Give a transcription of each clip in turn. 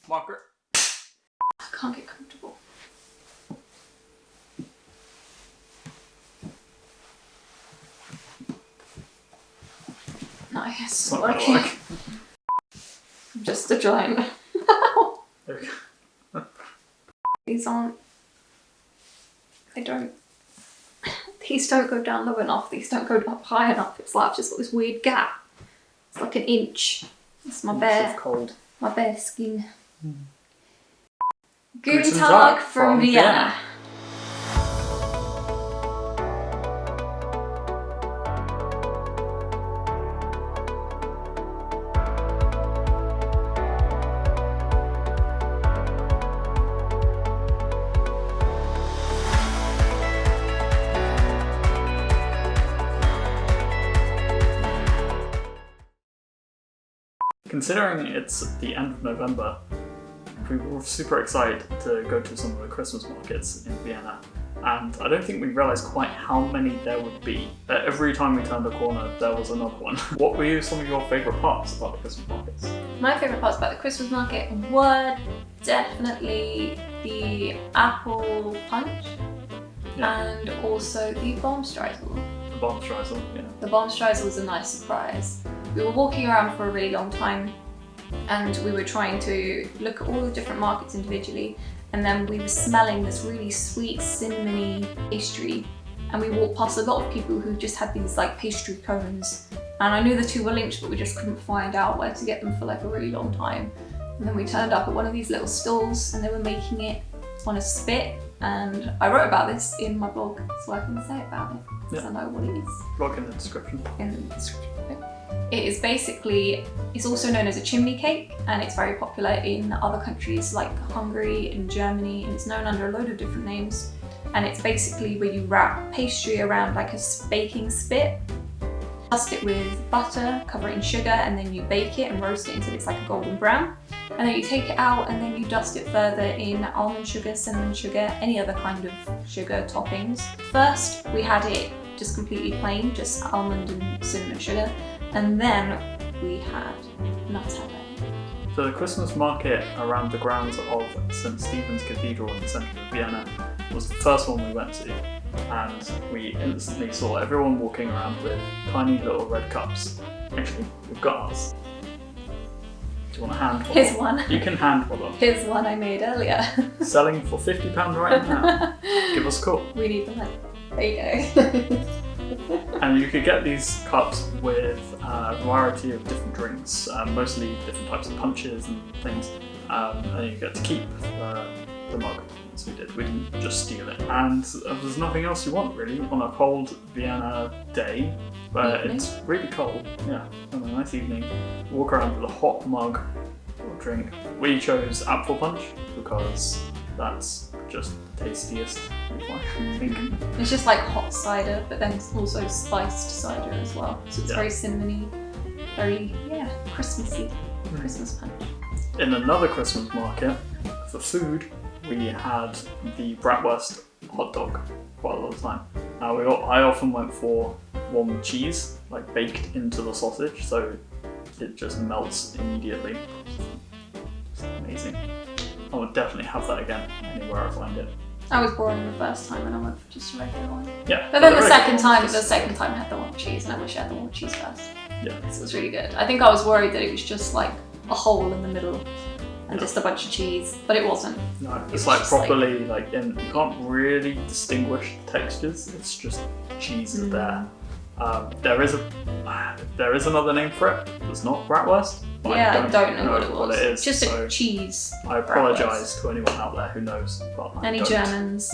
marker. I can't get comfortable. Nice, it's not working. I'm just a giant. Okay. These aren't. These don't go down low enough. These don't go up high enough. It's like I've just got this weird gap. It's like an inch. It's my bare. Cold. My bare skin. Guten Guten Tag Tag from Vienna. Considering it's the end of November, we were super excited to go to some of the Christmas markets in Vienna, and I don't think we realised quite how many there would be. Every time we turned a corner, there was another one. What were some of your favourite parts about the Christmas markets? My favourite parts about the Christmas market were definitely the apple punch and also the Baumstreisel. The Baumstreisel, yeah. The Baumstreisel was a nice surprise. We were walking around for a really long time and we were trying to look at all the different markets individually, and then we were smelling this really sweet cinnamony pastry, and we walked past a lot of people who just had these like pastry cones, and I knew the two were linked but we just couldn't find out where to get them for like a really long time. And then we turned up at one of these little stalls and they were making it on a spit, and I wrote about this in my blog so I can say about it because I know what it is. Blog in the description. In the description. It is basically, it's also known as a chimney cake, and it's very popular in other countries like Hungary and Germany, and it's known under a load of different names. And it's basically where you wrap pastry around like a baking spit, dust it with butter, cover it in sugar, and then you bake it and roast it until it's like a golden brown. And then you take it out and then you dust it further in almond sugar, cinnamon sugar, any other kind of sugar toppings. First, we had it just completely plain, just almond and cinnamon sugar. And then we had Nutella. So the Christmas market around the grounds of St. Stephen's Cathedral in the centre of Vienna was the first one we went to, and we instantly saw everyone walking around with tiny little red cups. Actually, we've got ours. Do you want to handle Here's them? one. You can handle them. Here's one I made earlier. Selling for £50 right now. Give us a call. We need the money. There you go. And you could get these cups with a variety of different drinks, mostly different types of punches and things, and you get to keep the mug, as we did. We didn't just steal it. And there's nothing else you want really on a cold Vienna day, but it's really cold, on a nice evening. Walk around with a hot mug or drink. We chose apple punch because that's just the tastiest, I think. It's just like hot cider, but then it's also spiced cider as well. So it's very cinnamony, very, Christmassy. Christmas punch. In another Christmas market, for food, we had the bratwurst hot dog quite a lot of the time. I often went for one with cheese, like baked into the sausage, so it just melts immediately. It's amazing. I would definitely have that again anywhere I find it. I was boring the first time and I went for just a regular one. Yeah. But then the second time I had the one with cheese, and I wish I had the one with cheese first. Yeah. So it was really good. I think I was worried that it was just like a hole in the middle and just a bunch of cheese, but it wasn't. No, it's like properly you can't really distinguish the textures. It's just cheese is there. There is another name for it. It's not bratwurst. But I don't know what it was. It is. It's just a cheese. I apologise to anyone out there who knows. But Any Germans?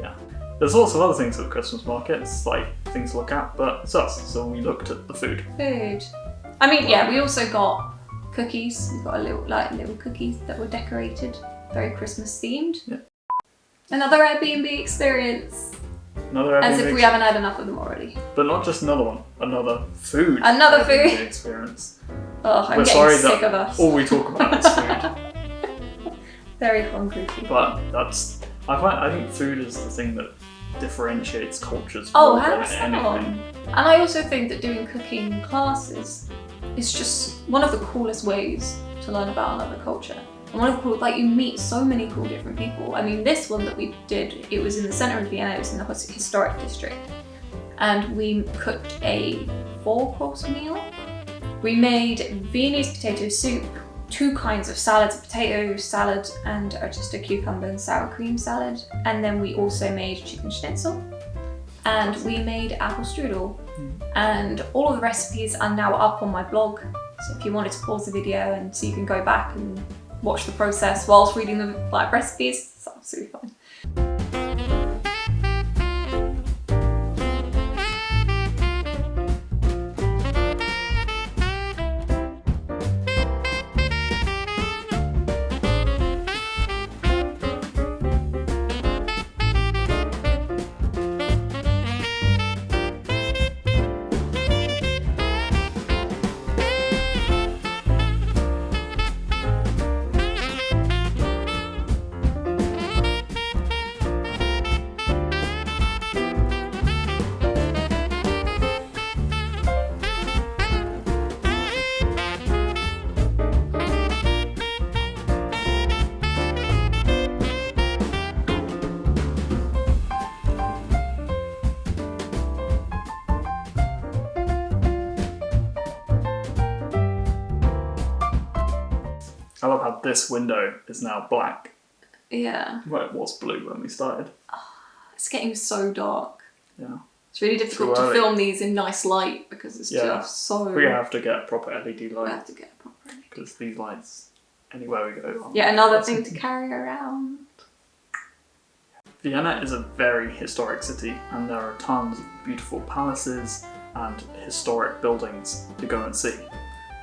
Yeah. There's lots of other things at the Christmas markets, like things to look at, but it's us, so we looked at the food. Food. I mean, we also got cookies. We got little cookies that were decorated, very Christmas themed. Yeah. Another Airbnb experience. As if we haven't had enough of them already. But not just another one, another food. Another food experience. Oh, I'm getting sick of us. All we talk about is food. Very hungry people. But I think food is the thing that differentiates cultures. Oh, hands down. And I also think that doing cooking classes is just one of the coolest ways to learn about another culture. And one of the cool, like, you meet so many cool different people. I mean, this one that we did, it was in the centre of Vienna, it was in the historic district. And we cooked a 4-course meal. We made Viennese potato soup, 2 kinds of salads, a potato salad and just a cucumber and sour cream salad. And then we also made chicken schnitzel and we made apple strudel. And all of the recipes are now up on my blog. So if you wanted to pause the video and so you can go back and watch the process whilst reading the recipes, it's absolutely fine. I love how this window is now black. Yeah. Well, it was blue when we started. It's getting so dark. Yeah. It's really difficult to film these in nice light because it's just so... We have to get a proper LED light. We have to get a proper LED. Because these lights, anywhere we go... Yeah, another thing to carry around. Vienna is a very historic city and there are tons of beautiful palaces and historic buildings to go and see.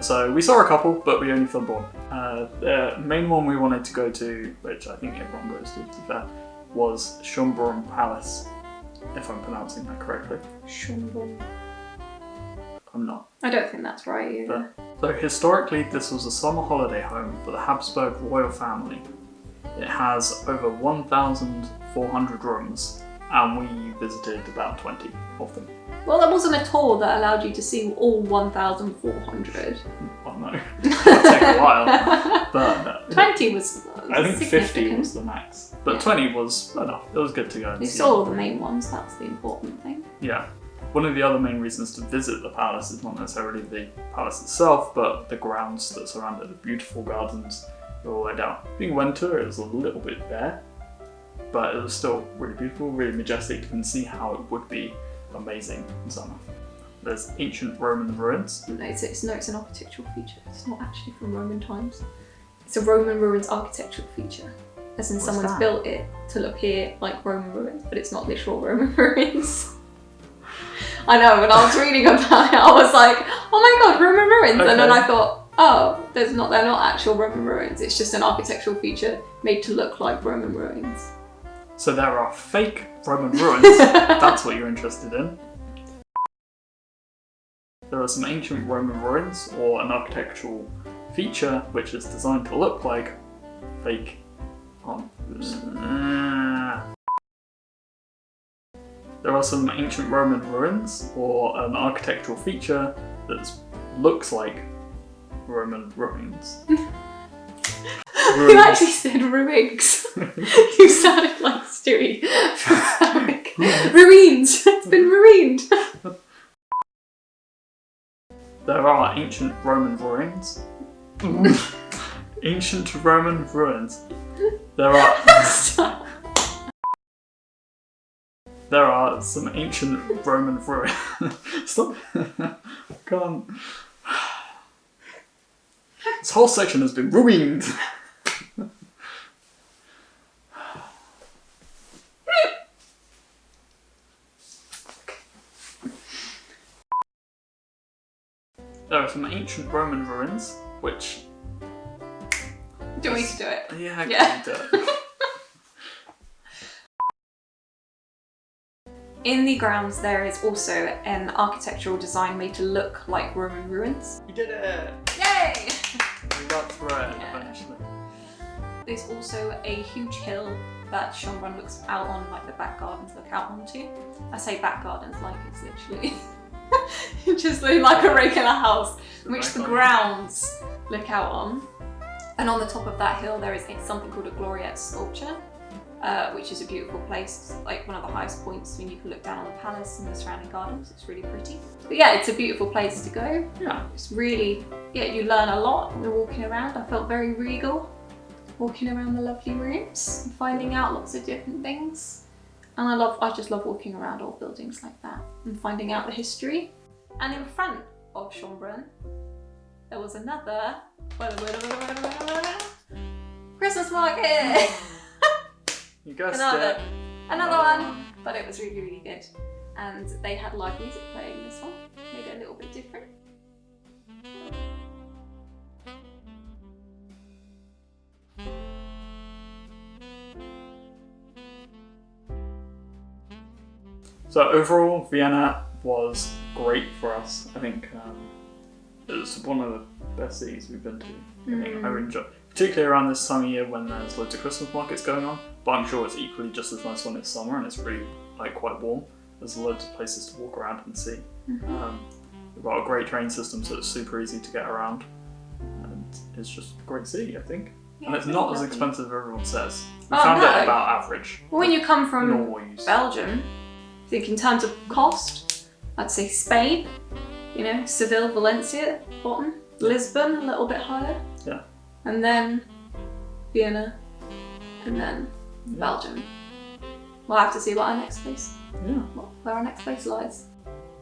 So we saw a couple, but we only filmed one. The main one we wanted to go to, which I think everyone goes to be fair, was SCHÖNBRUNN Palace, if I'm pronouncing that correctly. SCHÖNBRUNN. I'm not. I don't think that's right either. So historically, this was a summer holiday home for the Habsburg royal family. It has over 1,400 rooms, and we visited about 20 of them. Well, that wasn't a tour that allowed you to see all 1,400. Well, no. It'll take a while. But 20 was I think 50 was the max. But 20 was enough. It was good to go and you see. saw all the main ones, that's the important thing. Yeah. One of the other main reasons to visit the palace is not necessarily the palace itself, but the grounds that surround it, the beautiful gardens all the way down. Being winter, it was a little bit bare, but it was still really beautiful, really majestic. You can see how it would be amazing in summer. There's ancient Roman ruins. No, it's an architectural feature. It's not actually from Roman times. It's a Roman ruins architectural feature. As in someone's built it to appear like Roman ruins, but it's not literal Roman ruins. I know, when I was reading about it, I was like, oh my god, Roman ruins! Okay. And then I thought, oh, they're not actual Roman ruins. It's just an architectural feature made to look like Roman ruins. So there are fake Roman ruins, that's what you're interested in. There are some ancient Roman ruins, or an architectural feature which is designed to look like fake. There are some ancient Roman ruins, or an architectural feature that looks like Roman ruins. You actually said ruins. You sounded like Stewie. Ruins! It's been ruined! There are ancient Roman ruins. Ancient Roman ruins. There are some ancient Roman ruins. Stop. Come on. This whole section has been ruined. There are some ancient Roman ruins, which... Do you want me to do it? Yeah, I can do it. In the grounds there is also an architectural design made to look like Roman ruins. We did it! Yay! We got through it eventually. There's also a huge hill that SCHÖNBRUNN looks out on, like the back gardens look out onto. I say back gardens like it's literally just like a regular house, which the grounds look out on. And on the top of that hill there is something called a gloriette sculpture, which is a beautiful place. It's like one of the highest points. I mean, you can look down on the palace and the surrounding gardens. It's really pretty. But yeah, it's a beautiful place to go. Yeah. It's really, you learn a lot when you're walking around. I felt very regal, walking around the lovely rooms and finding out lots of different things. And I just love walking around old buildings like that and finding out the history. And in front of Schönbrunn, there was another Christmas market. You guessed Another one, but it was really, really good. And they had live music playing this one, made it a little bit different. So overall, Vienna was great for us. I think it was one of the best cities we've been to. I think I enjoy, particularly around this time of year when there's loads of Christmas markets going on. But I'm sure it's equally just as nice when it's summer and it's really quite warm. There's loads of places to walk around and see. We've got a great train system, so it's super easy to get around, and it's just a great city, I think. Yeah, and it's not as expensive as everyone says. We Oh, found no. it about average. Well, when you come from Normal use. Belgium, I think in terms of cost, I'd say Spain, Seville, Valencia, bottom, Lisbon, a little bit higher. Yeah. And then Vienna, and then Belgium. We'll have to see what our next place, where our next place lies.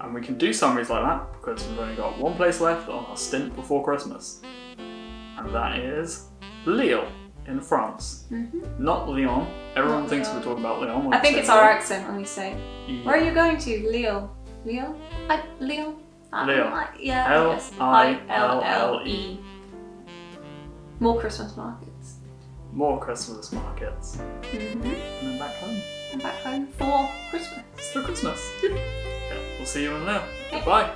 And we can do summaries like that because we've only got one place left on our stint before Christmas. And that is Lille in France. Not Lyon. Everyone Not thinks Lyon. we're talking about Lyon. I think it's our accent when we say, Yeah. where are you going to? Lille. Lille? Lille? Lille. Yeah, Lille. More Christmas markets. More Christmas markets. And then back home. And back home for Christmas. For Christmas. Okay, we'll see you in Lille. Goodbye.